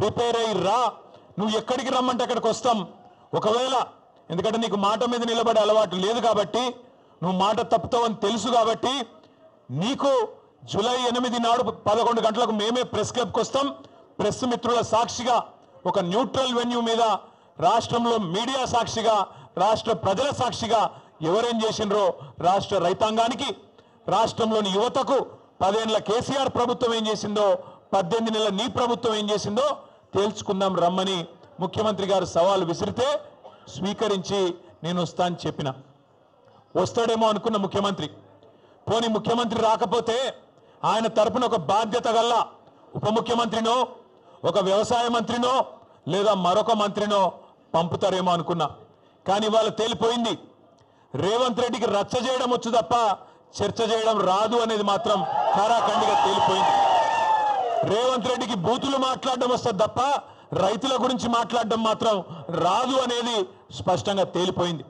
Prepare అయ్యి రా, నువ్వు ఎక్కడికి రమ్మంటే అక్కడికి వస్తాం. ఒకవేళ ఎందుకంటే నీకు మాట మీద నిలబడే అలవాటు లేదు కాబట్టి, నువ్వు మాట తప్పుతావని తెలుసు కాబట్టి, నీకు జూలై 8 నాడు 11 గంటలకు మేమే ప్రెస్ క్లబ్కి వస్తాం. ప్రెస్ మిత్రుల సాక్షిగా ఒక న్యూట్రల్ వెన్యూ మీద రాష్ట్రంలో మీడియా సాక్షిగా, రాష్ట్ర ప్రజల సాక్షిగా ఎవరేం చేసినరో రాష్ట్ర రైతాంగానికి, రాష్ట్రంలోని యువతకు 10 ఏళ్ల కేసీఆర్ ప్రభుత్వం ఏం చేసిందో, 18 నెలల నీ ప్రభుత్వం ఏం చేసిందో తేల్చుకుందాం రమ్మని ముఖ్యమంత్రి గారు సవాల్ విసిరితే స్వీకరించి నేను వస్తా అని చెప్పిన. వస్తాడేమో అనుకున్న ముఖ్యమంత్రి. పోనీ ముఖ్యమంత్రి రాకపోతే ఆయన తరపున ఒక బాధ్యత గల్ల ఉప ముఖ్యమంత్రినో, ఒక వ్యవసాయ మంత్రినో, లేదా మరొక మంత్రినో పంపుతారేమో అనుకున్నా. కానీ ఇవాళ తేలిపోయింది, రేవంత్ రెడ్డికి రచ్చ చేయడం వచ్చు తప్ప చర్చ చేయడం రాదు అనేది మాత్రం ఖరాఖండిగా తేలిపోయింది. రేవంత్ రెడ్డికి బూతులు మాట్లాడడం వస్తుంది తప్ప రైతుల గురించి మాట్లాడడం మాత్రం రాదు అనేది స్పష్టంగా తేలిపోయింది.